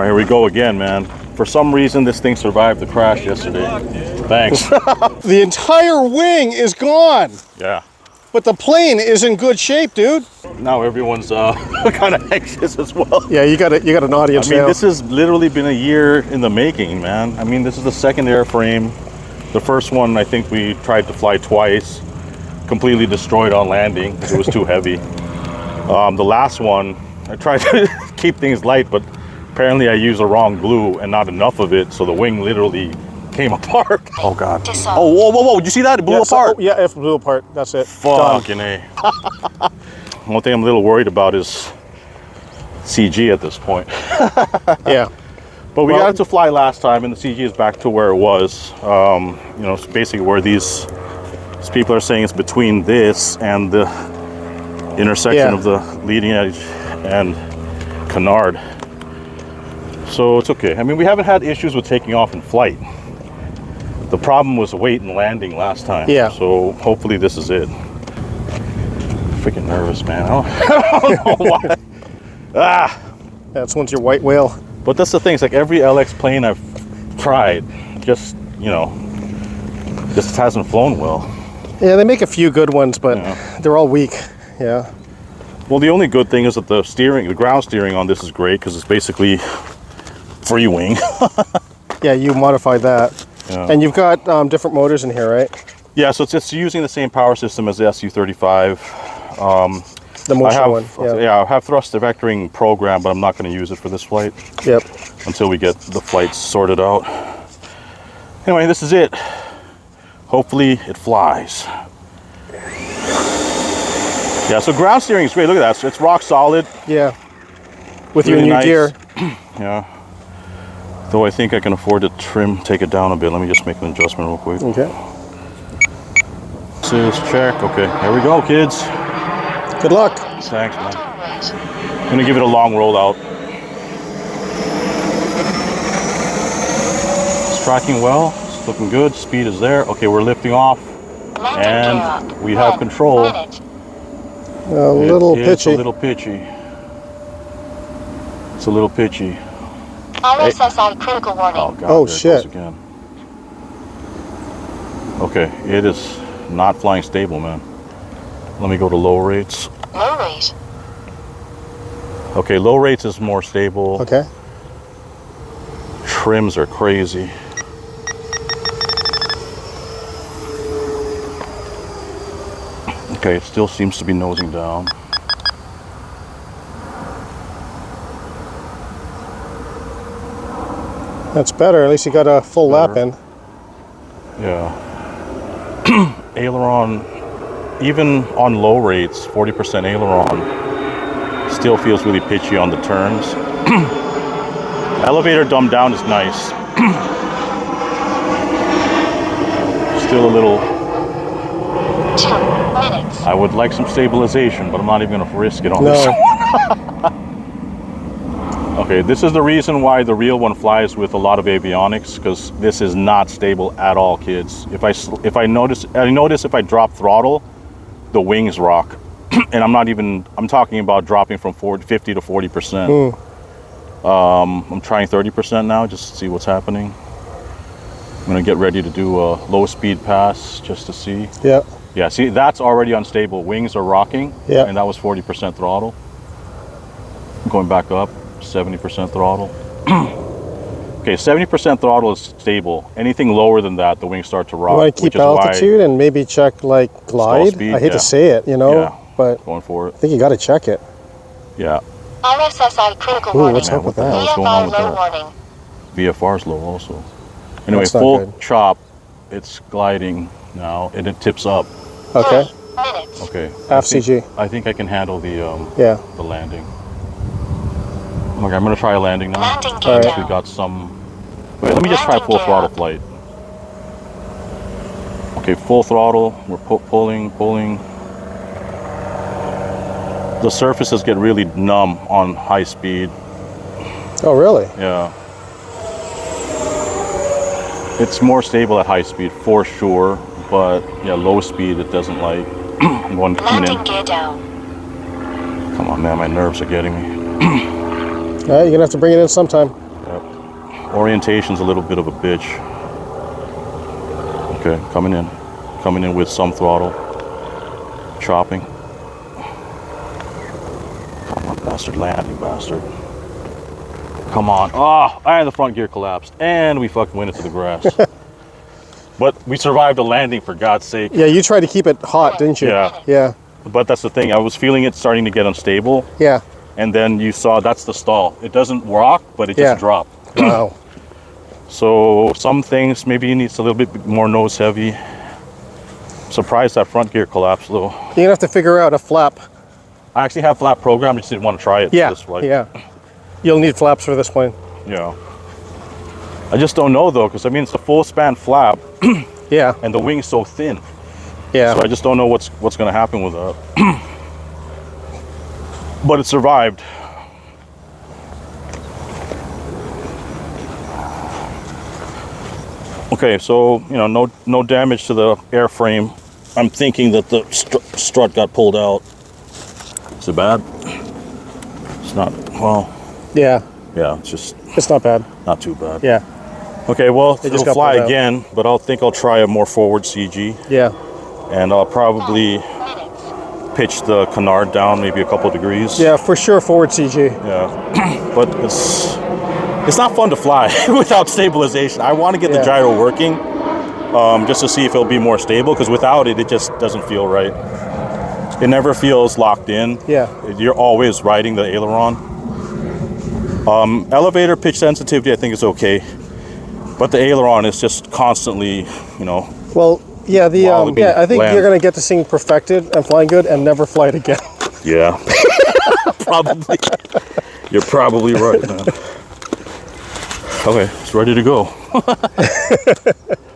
right, here we go again, man. For some reason, this thing survived the crash yesterday. Thanks. The entire wing is gone. Yeah. But the plane is in good shape, dude. Now everyone's kind of anxious as well. Yeah, you got an audience I mean, now. this has literally been a year in the making, man. I mean, this is the second airframe. The first one, I think we tried to fly twice. Completely destroyed on landing because it was too heavy. The last one, I tried to keep things light, but apparently I used the wrong glue and not enough of it, so the wing literally came apart. Oh God. Oh, whoa, whoa, whoa, did you see that? It blew apart. Yeah, it blew apart. That's it. Fucking A. One thing I'm a little worried about is CG at this point. Yeah. But we got it to fly last time, and the CG is back to where it was. You know, it's basically where these people are saying it's between this and the intersection of the leading edge and canard. So it's okay. I mean, we haven't had issues with taking off in flight. The problem was weight and landing last time. Yeah. So hopefully this is it. Freaking nervous, man. I don't know why. That's once your white whale. But that's the thing. It's like every LX plane I've tried, just, you know, just hasn't flown well. Yeah, they make a few good ones, but they're all weak. Yeah. Well, the only good thing is that the steering, the ground steering on this is great because it's basically free wing. Yeah, you modified that. Yeah. And you've got different motors in here, right? Yeah, so it's just using the same power system as the Su-35. The motion one. Yeah, I have thruster vectoring program, but I'm not going to use it for this flight. Yep. Until we get the flights sorted out. Anyway, this is it. Hopefully it flies. Yeah, so ground steering is great. Look at that. So it's rock solid. Yeah. With really your new gear. Yeah. Though I think I can afford to take it down a bit. Let me just make an adjustment real quick. Okay. Let's check. Okay, here we go, kids. Good luck. Thanks, man. I'm gonna give it a long rollout. It's tracking well. It's looking good. Speed is there. Okay, we're lifting off, and we have control. A little pitchy. It's a little pitchy. It's a little pitchy. RSSI critical warning. Oh, God, oh there shit. It goes again. Okay, it is not flying stable, man. Let me go to low rates. Low rate. Okay, low rates is more stable. Okay. Trims are crazy. Okay, it still seems to be nosing down. That's better. At least you got a full lap in. Yeah. Aileron, even on low rates, 40% aileron, still feels really pitchy on the turns. Elevator dumbed down is nice. Still a little... 2 minutes. I would like some stabilization, but I'm not even going to risk it on this one. Okay, this is the reason why the real one flies with a lot of avionics, because this is not stable at all, kids. If I notice if I drop throttle, the wings rock. And I'm talking about dropping from 50 to 40%. I'm trying 30% now just to see what's happening. I'm gonna get ready to do a low speed pass just to see. Yeah. Yeah, see, that's already unstable. Wings are rocking. Yeah. And that was 40% throttle. Going back up, 70% throttle. Okay, 70% throttle is stable. Anything lower than that, the wings start to rock. You want to keep altitude and maybe check like glide? Speed, I hate to say it, you know, but going for it. I think you got to check it. Yeah. RSSI critical warning. What's up with that? What's going on with VFR low that? warning. VFR's low also. Anyway, That's not full good. chop. It's gliding now, and it tips up. Okay. 3 minutes. Okay. Half CG. I think I can handle the Yeah. landing. Okay, I'm gonna try a landing now. Landing gear Alright. down. We got some. Wait, let me just try Landing full gear throttle up. flight. Okay, full throttle. We're pulling. The surfaces get really numb on high speed. Oh, really? Yeah. It's more stable at high speed for sure, but yeah, low speed it doesn't like. I'm going coming Landing in. gear down. Come on, man, my nerves are getting me. All right, you're gonna have to bring it in sometime. Orientation's a little bit of a bitch. Okay, coming in with some throttle, chopping. Come on, bastard, land, you bastard. Come on. Oh, and the front gear collapsed. And we fucking went into the grass. But we survived a landing, for God's sake. Yeah, you tried to keep it hot, didn't you? Yeah. Yeah. But that's the thing. I was feeling it starting to get unstable. Yeah. And then you saw that's the stall. It doesn't rock, but it just dropped. Wow. So some things, maybe it needs a little bit more nose heavy. Surprised that front gear collapsed, though. You're gonna have to figure out a flap. I actually have flap programmed. I just didn't want to try it. Yeah. This flight. Yeah. You'll need flaps for this plane. Yeah. I just don't know though, because I mean it's a full span flap. Yeah. And the wing's so thin. Yeah. So I just don't know what's going to happen with that. But it survived. Okay, so you know, no damage to the airframe. I'm thinking that the strut got pulled out. Is it bad? It's not. Well. Yeah. Yeah, it's not bad. Not too bad. Yeah. Okay, well, it'll fly pulled out. again, but I think I'll try a more forward CG. Yeah. And I'll probably pitch the canard down maybe a couple degrees. Yeah, for sure, forward CG. Yeah, but it's not fun to fly without stabilization. I want to get the gyro working just to see if it'll be more stable, because without it, it just doesn't feel right. It never feels locked in. Yeah. You're always riding the aileron. Elevator pitch sensitivity, I think, is okay. But the aileron is just constantly, you know. Well, yeah, I think land. you're gonna get this thing perfected and flying good and never fly it again. Yeah, probably. You're probably right, man. Okay, it's ready to go.